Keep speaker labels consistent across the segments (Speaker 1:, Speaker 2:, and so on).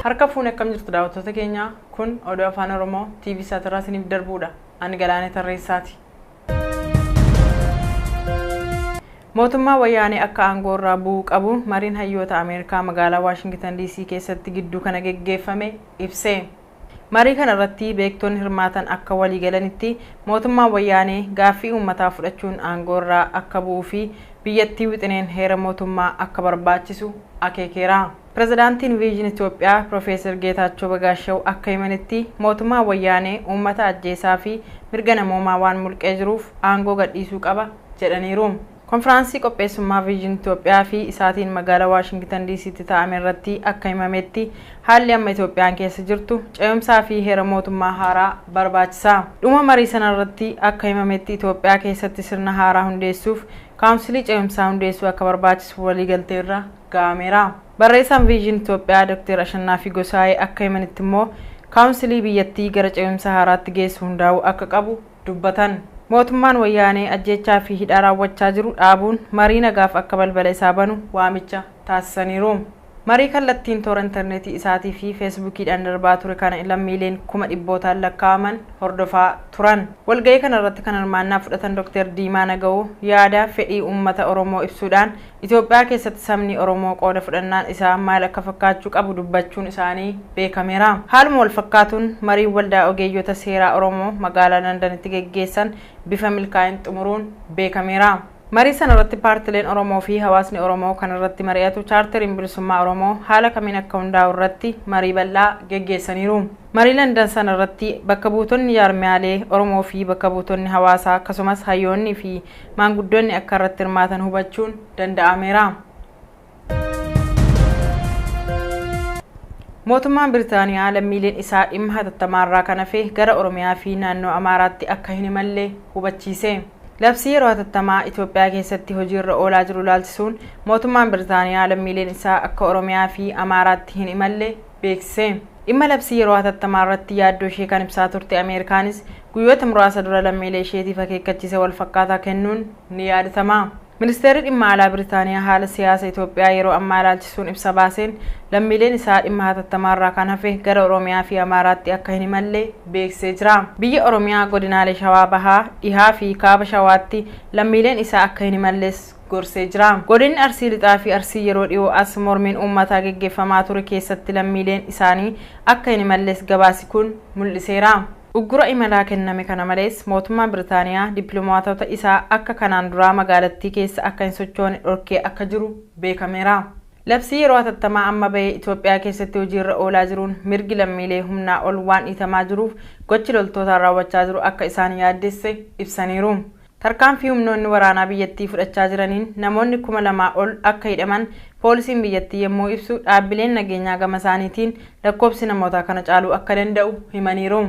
Speaker 1: Harka fuune akkam jirtu daawwattoota keenya kun oduu afaan Oromoo TV Saatirraa isiniif darbuudha. Ani Galaanee Tarreessaati. Mootummaa wayyaanee akka aangoo irraa bu'uu qabu mariin hayyoota Ameerikaa magaalaa Washington DC keessatti gidduu kana geggeeffame ibse. Marii kana irratti beektonni hirmaatan akka walii galanitti mootummaa wayyaanee gaaffii uummataa fudhachuun aangoo irraa akka bu'uu fi biyyattii wixineen heera mootummaa akka barbaachisu akeekeera. Pirezidaantiin Viijin Itoophiyaa Profeesar Geetaachoo Bagaashaaw akka himanitti mootummaa wayyaanee uummata ajjeesaa fi mirga namoomaa waan mulqee jiruuf aangoo gadhiisuu qaba jedhaniiru. Konfiraansii qopheessummaa Viijin Itoophiyaa fi isaatiin magaalaa Washington DC'tti taa'ame irratti akka himametti haalli amma Itoophiyaan keessa jirtu ce'umsaa fi heera mootummaa haaraa barbaachisa. Dhuma marii sana irratti akka himametti Itoophiyaa keessatti sirna haaraa hundeessuuf kaawunsilii ce'umsaa hundeessuu akka barbaachisu waliigaltee irra ga'ameera. Barreessaan Viijin Itoophiyaa Dr. Ashannaafi Gosaayee akka himanitti immoo kaawunsilii biyyattii gara ce'umsa haaraatti geessu hundaa'uu akka qabu dubbatan. Mootummaan wayyaanee ajjechaa fi hidhaa raawwachaa jiru dhaabuun marii nagaaf akka balbala isaa banu waamicha taasisaniiru. Marii kallattiin toora intarneetii isaatii fi feesbuukiidhaan darbaa ture kana lammiileen kuma dhibbootaan lakkaa'aman hordofaa turan. Walga'ii kana irratti kan hirmaannaa fudhatan Dr. Diimaa Naga'oo yaada fedhii uummata Oromoo ibsuudhaan Itoophiyaa keessatti sabni Oromoo qooda fudhannaan isaa maal akka fakkaachuu qabu dubbachuun isaanii beekameera. Haaluma wal fakkaatuun mariin waldaa ogeeyyota seeraa Oromoo magaalaa Londanitti geggeessan bifa milkaa'in xumuruun beekameera. Marii sana irratti paartileen Oromoo fi hawaasni Oromoo kan irratti mari'atu chaarteriin bilisummaa Oromoo haala kamiin akka hundaa'u irratti marii bal'aa geggeessaniiru. Marii London sana irratti bakka buutonni jaarmiyaalee Oromoo fi bakka buutonni hawaasaa akkasumas hayyoonni fi maanguddoonni akka irratti hirmaatan hubachuun danda'ameera. Mootummaan Biritaaniyaa lammiileen isaa dhimma hatattamaarraa kan hafe gara Oromiyaa fi naannoo Amaaraatti akka hin imalle hubachiise. Labsii yeroo hatattamaa Itoophiyaa keessatti hojiirra oolaa jiru ilaalchisuun mootummaan Biritaaniyaa lammiileen isaa akka Oromiyaa fi Amaaraatti hin imalle beeksise. Dhimma labsii yeroo hatattamaa irratti yaaddoo ishee kan ibsaa turte Ameerikaanis guyyoota muraasa dura lammiilee isheetiif akeekkachiisa wal fakkaataa kennuun ni yaadatama. Ministeerri dhimma alaa Biritaaniyaa haala siyaasa Itoophiyaa yeroo ammaa ilaalchisuun ibsa baaseen lammiileen isaa dhimma hatattamaarraa kan hafe gara Oromiyaa fi Amaaraatti akka hin imalle beeksisee jira. Biyya Oromiyaa godinaalee Shawaa Bahaa, Dhihaa fi Kaaba Shawaatti lammiileen isaa akka hin imalles gorsee jira. Godinni Arsii Lixaa fi Arsii yeroo dhiyoo as mormiin uummataa geggeeffamaa ture keessatti lammiileen isaanii akka hin imalles gabaasi kun mul'iseera. Uggura imalaa kenname kana malees mootummaan Biritaaniyaa dippiloomaatota isaa akka kanaan duraa magaalattii keessa akka hin sochoone dhorkee akka jiru beekameera. Labsii yeroo hatattamaa amma bahee Itoophiyaa keessatti hojiirra oolaa jiruun mirgi lammiilee humnaa ol waan dhiitamaa jiruuf gochi loltootaan raawwachaa jiru akka isaan yaaddesse ibsaniiru. Tarkaanfii humnoonni waraanaa biyyattii fudhachaa jiraniin namoonni 2,000 ol akka hidhaman poolisiin biyyattii yommuu ibsu dhaabbileen nageenyaa gama isaaniitiin lakkoofsi namootaa kana caaluu akka danda'u himaniiru.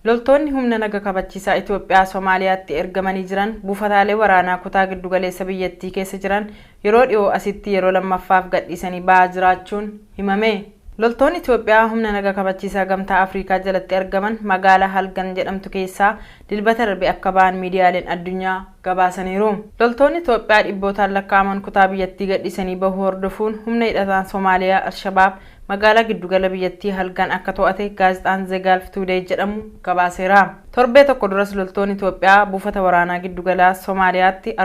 Speaker 1: Loltoonni humna naga kabachiisaa Itoophiyaa Somaaliyaatti ergamanii jiran buufataalee waraanaa kutaa giddugaleessa biyyattii keessa jiran yeroo dhiyoo asitti yeroo lammaffaaf gadhiisanii ba'aa jiraachuun himame. Loltoonni Itoophiyaa humna naga kabachiisaa gamtaa Afrikaa jalatti argaman magaalaa Halgan jedhamtu keessaa dilbata darbe akka ba'an miidiyaaleen addunyaa gabaasaniiru. Loltoonni Itoophiyaa dhibbootaan lakkaa'aman kutaa biyyattii gadhiisanii bahuu hordofuun humna hidhataan Somaaliyaa Al-Shabaab magaalaa giddugala biyyattii Halgan akka to'ate gaazexaan Zegalf Today jedhamu gabaaseera. Torbee tokko duras loltoonni Itoophiyaa buufata waraanaa giddugala Somaaliyaatti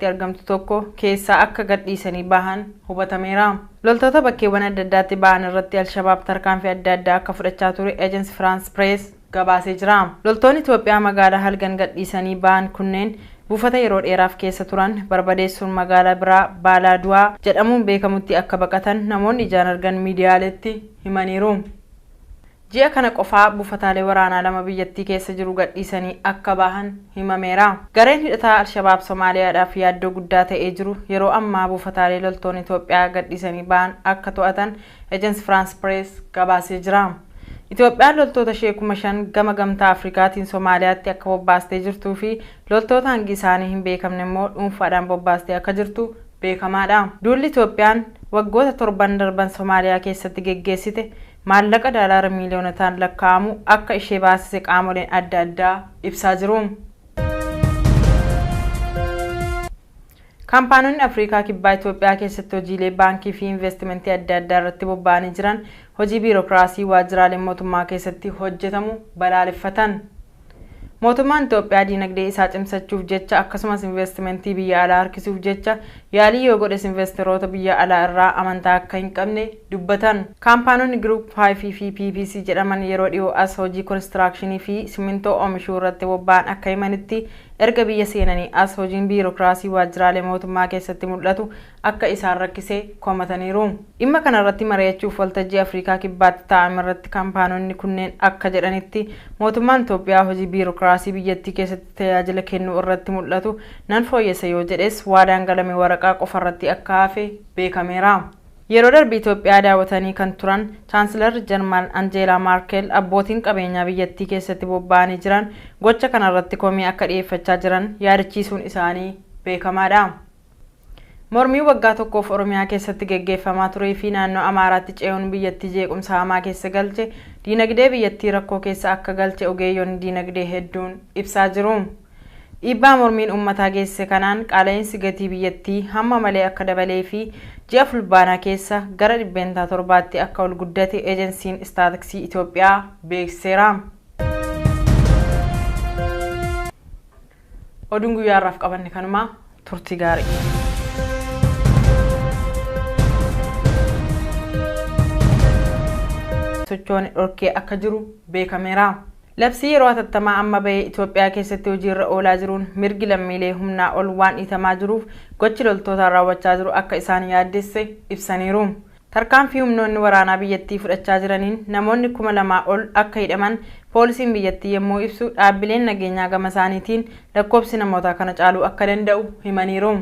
Speaker 1: argamtu tokko keessaa akka gadhiisanii bahan hubatameera. Loltoota bakkeewwan adda addaatti bahan irratti Al-Shabaab tarkaanfii adda addaa akka fudhachaa ture Agence France Presse gabaasee jira. Loltoonni Itoophiyaa magaalaa Halgan gadhiisanii bahan kunneen buufata yeroo dheeraaf keessa turan barbadeessuun magaalaa biraa Baalaaduwaa jedhamuun beekamutti akka baqatan namoonni ijaan argan miidiyaaleetti himaniiru. Ji'a kana qofaa buufataalee waraanaa 2 biyyattii keessa jiru gadhiisanii akka bahan himameera. Gareen hidhataa Al-Shabaab Somaaliyaadhaaf yaaddoo guddaa ta'ee jiru yeroo ammaa buufataalee loltoonni Itoophiyaa gadhiisanii bahan akka to'atan Agence France Presse gabaasee jira. Itoophiyaan loltoota ishee 5,000 gama gamtaa Afrikaatiin Somaaliyaatti akka bobbaastee jirtuu fi loltoota hangi isaanii hin beekamne immoo dhuunfaadhaan bobbaastee akka jirtu beekamaadha. Duulli Itoophiyaan waggoota 7 darban Somaaliyaa keessatti geggeessite maallaqa $1 miiliyoonotaan lakkaa'amu akka ishee baasise qaamoleen adda addaa ibsaa jiru. Kaampaanoonni Afrikaa kibbaa Itoophiyaa keessatti hojiilee baankii fi investimentii adda addaa irratti bobba'anii jiran hojii biirokraasii waajjiraalee mootummaa keessatti hojjetamu balaaleffatan. Mootummaan Itoophiyaa dinagdee isaa cimsachuuf jecha akkasumas investimentii biyya alaa harkisuuf jecha yaalii yoo godhes investoroota biyya alaa irraa amantaa akka hin qabne dubbatan. Kaampaanoonni Group 5 fi PPC jedhaman yeroo dhiyoo as hojii konistiraakshanii fi simintoo oomishuu irratti bobba'an akka himanitti erga biyya seenanii as hojiin biirokraasii waajjiraalee mootummaa keessatti mul'atu akka isaan rakkisee komataniiru. Dhimma kana irratti mari'achuuf waltajjii Afrikaa kibbaatti taa'ame irratti kaampaanoonni kunneen akka jedhanitti mootummaan Itoophiyaa hojii biirokraasii biyyattii keessatti tajaajila kennuu irratti mul'atu nan fooyyessa yoo jedhes waadaan galame waraqaa qofa irratti akka hafe beekameera. Yeroo darbii Itoophiyaa daawwatanii kan turan Chaansilar Jarman Angeela Maarkel abbootiin qabeenyaa biyyattii keessatti bobba'anii jiran gocha kana irratti komii akka dhiyeeffachaa jiran yaadachiisuun isaanii beekamaadha. Mormii waggaa tokkoof Oromiyaa keessatti gaggeeffamaa turee fi naannoo Amaaraatti ce'uun biyyattii jeequmsa hamaa keessa galche diinagdee biyyattii rakkoo keessa akka galche ogeeyyoonni diinagdee hedduun ibsaa jiru. Dhiibbaa mormiin uummataa geessise kanaan qaala'insi gatii biyyattii hamma malee akka dabalee fi ji'a fulbaanaa keessa gara 700tti akka ol guddate ejensiin istaatiksii Itoophiyaa beeksiseera. Oduun guyyaarraaf qabanne kanuma turtii gaarii. Sochoon dhorkee akka jiru beekameera. Labsii yeroo hatattamaa amma bahee Itoophiyaa keessatti hojiirra oolaa jiruun mirgi lammiilee humnaa ol waan dhiitamaa jiruuf gochi loltootaan raawwachaa jiru akka isaan yaaddesse ibsaniiru. Tarkaanfii humnoonni waraanaa biyyattii fudhachaa jiraniin namoonni 2,000 ol akka hidhaman poolisiin biyyattii yommuu ibsu dhaabbileen nageenyaa gama isaaniitiin lakkoofsi namoota kana caaluu akka danda'u himaniiru.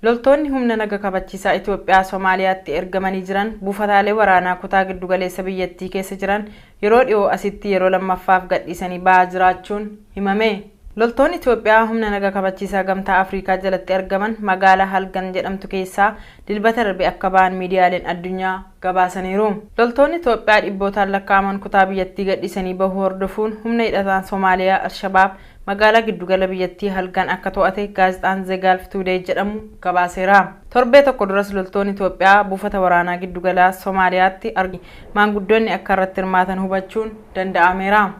Speaker 1: Loltoonni humna naga kabachiisaa Itoophiyaa Somaaliyaatti ergamanii jiran buufataalee waraanaa kutaa giddugaleessa biyyattii keessa jiran yeroo dhiyoo asitti yeroo lammaffaaf gadhiisanii ba'aa jiraachuun himame. Loltoonni Itoophiyaa humna naga kabachiisaa gamtaa Afrikaa jalatti argaman magaalaa Halgan jedhamtu keessaa dilbata darbe akka ba'an miidiyaaleen addunyaa gabaasaniiru. Loltoonni Itoophiyaa dhibbootaan lakkaa'aman kutaa biyyattii gadhiisanii bahuu hordofuun humna hidhataan Somaaliyaa Al-Shabaab magaalaa giddugala biyyattii Halgan akka to'ate gaazexaan The Gulf Today jedhamu gabaaseera. Torbee tokko duras loltoonni Itoophiyaa buufata waraanaa giddugalaa Somaaliyaatti argaman maanguddoonni akka irratti hirmaatan hubachuun danda'ameera.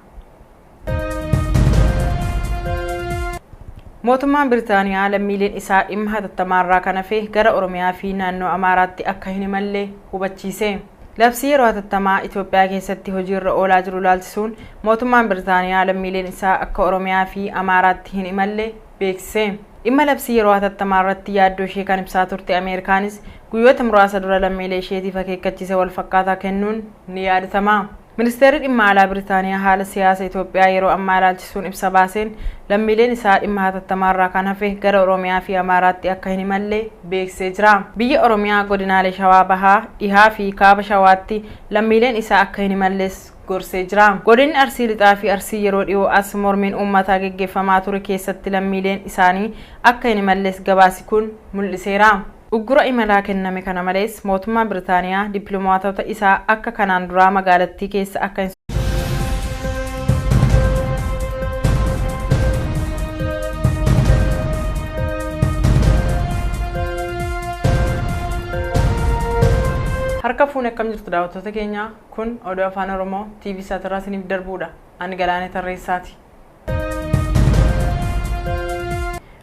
Speaker 1: Mootummaan Biritaaniyaa lammiileen isaa dhimma hatattamaarraa kan hafe gara Oromiyaa fi naannoo Amaaraatti akka hin imalle hubachiise. Labsii yeroo hatattamaa Itoophiyaa keessatti hojiirra oolaa jiru ilaalchisuun mootummaan Biritaaniyaa lammiileen isaa akka Oromiyaa fi Amaaraatti hin imalle beeksise. Dhimma labsii yeroo hatattamaa irratti yaaddoo ishee kan ibsaa turte Ameerikaanis guyyoota muraasa dura lammiilee isheetiif akeekkachiisa wal fakkaataa kennuun ni yaadatama. Ministeerri dhimma alaa Biritaaniyaa haala siyaasa Itoophiyaa yeroo ammaa ilaalchisuun ibsa baaseen lammiileen isaa dhimma hatattamaarraa kan hafe gara Oromiyaa fi Amaaraatti akka hin imalle beeksisee jira. Biyya Oromiyaa godinaalee Shawaa Bahaa, Dhihaa fi Kaaba Shawaatti lammiileen isaa akka hin imalles gorsee jira. Godinni Arsii Lixaa fi Arsii yeroo dhiyoo as mormiin uummataa gaggeeffamaa ture keessatti lammiileen isaanii akka hin imalles gabaasi kun mul'iseera. Uggura imalaa kenname kana malees mootummaan Biritaaniyaa dippiloomaatota isaa akka kanaan duraa magaalattii keessa akka hin harka fuune akkam jirtu daawwattoota keenya kun oduu afaan Oromoo TV Saatirraa isiniif darbuudha. Ani Galaanee Tarreessaati.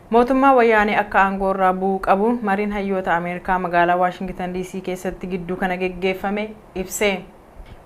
Speaker 1: Mootummaa wayyaanee akka aangoo irraa bu'uu qabu mariin hayyoota Ameerikaa magaalaa Washington DC keessatti gidduu kana gaggeeffame ibse.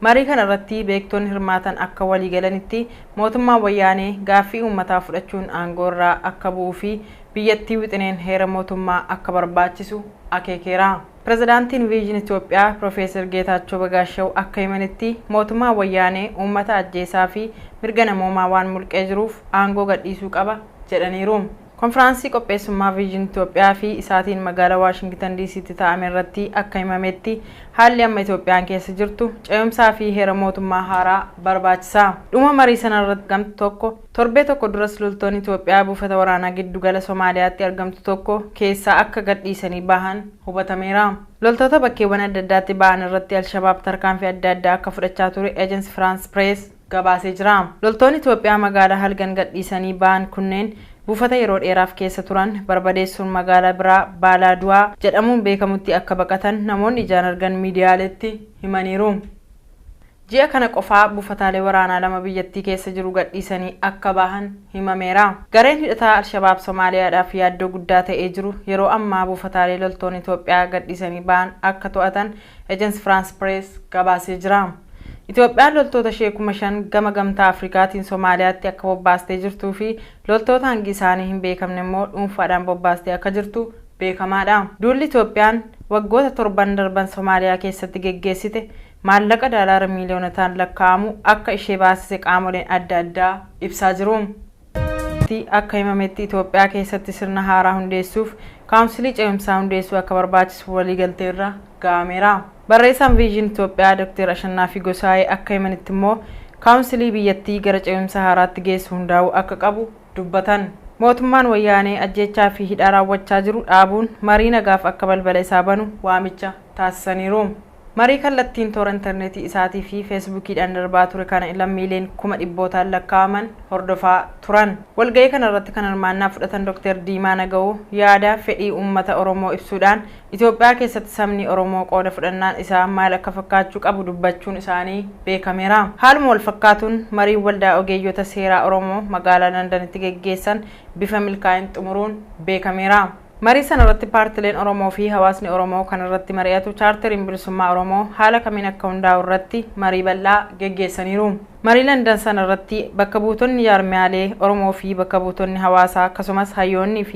Speaker 1: Marii kana irratti beektonni hirmaatan akka walii galanitti mootummaan wayyaanee gaaffii uummataa fudhachuun aangoo irraa akka bu'uu fi biyyattii wixineen heera mootummaa akka barbaachisu akeekeera. Pirezidaantiin Viijin Itoophiyaa Profeesar Geetaachoo Bagaashaw akka himanitti mootummaan wayyaanee uummata ajjeesaa fi mirga namoomaa waan mulqee jiruuf aangoo gadhiisuu qaba jedhaniiru. Konfiraansii qopheessummaa Viijin Itoophiyaa fi isaatiin magaalaa Washington DC'tti taa'ame irratti akka himametti haalli amma Itoophiyaan keessa jirtu ce'umsaa fi heera mootummaa haaraa barbaachisa. Dhuma marii sana irratti gamtu tokko torbee tokko duras loltoonni Itoophiyaa buufata waraanaa giddugala Somaaliyaatti argamtu tokko keessaa akka gadhiisanii bahan hubatameera. Loltoota bakkeewwan adda addaatti bahan irratti Al-Shabaab tarkaanfii adda addaa akka fudhachaa ture Agence France Presse gabaasee jira. Loltoonni Itoophiyaa magaalaa Halgan gadhiisanii bahan kunneen buufata yeroo dheeraaf keessa turan barbadeessuun magaalaa biraa Baalaaduwaa jedhamuun beekamutti akka baqatan namoonni ijaan argan miidiyaaleetti himaniiru. Ji'a kana qofaa buufataalee waraanaa lama biyyattii keessa jiru gadhiisanii akka bahan himameera. Gareen hidhataa Al-Shabaab Somaaliyaadhaaf yaaddoo guddaa ta'ee jiru yeroo ammaa buufataalee loltoonni Itoophiyaa gadhiisanii bahan akka to'atan Agence France Presse gabaasee jira. Itoophiyaan loltoota ishee 5,000 gama gamtaa Afrikaatiin Somaaliyaatti akka bobbaastee jirtuu fi loltoota hangi isaanii hin beekamne immoo dhuunfaadhaan bobbaastee akka jirtu beekamaadha. Duulli Itoophiyaan waggoota 7 darban Somaaliyaa keessatti geggeessite maallaqa doolaara miiliyoonotaan lakkaa'amu akka ishee baasise qaamoleen adda addaa ibsaa jiru. Akka himametti Itoophiyaa keessatti sirna haaraa hundeessuuf kaawunsilii ce'umsaa hundeessuu akka barbaachisu waliigaltee irra ga'ameera. Barreessaan Viijin Itoophiyaa Dr. Ashannaafi Gosaayee akka himanitti immoo kaawunsilii biyyattii gara ce'umsa haaraatti geessu hundaa'uu akka qabu dubbatan. Mootummaan wayyaanee ajjechaa fi hidhaa raawwachaa jiru dhaabuun marii nagaaf akka balbala isaa banu waamicha taasisaniiru. Marii kallattiin toora intarneetii isaatii fi feesbuukiidhaan darbaa ture kana lammiileen 100,000 lakkaa'aman hordofaa turan. Walga'ii kana irratti kan hirmaannaa fudhatan Dr. Diimaa Naga'oo yaada fedhii uummata Oromoo ibsuudhaan Itoophiyaa keessatti sabni Oromoo qooda fudhannaan isaa maal akka fakkaachuu qabu dubbachuun isaanii beekameera. Haaluma wal fakkaatuun mariin waldaa ogeeyyota seeraa Oromoo magaalaa Londanitti geggeessan bifa milkaa'in xumuruun beekameera. Marii sana irratti paartileen Oromoo fi hawaasni Oromoo kan irratti mari'atu chaarteriin bilisummaa Oromoo haala kamiin akka hundaa'u irratti marii bal'aa geggeessaniiru. Marii London sana irratti bakka buutonni jaarmiyaalee Oromoo fi bakka buutonni hawaasaa akkasumas hayyoonnii fi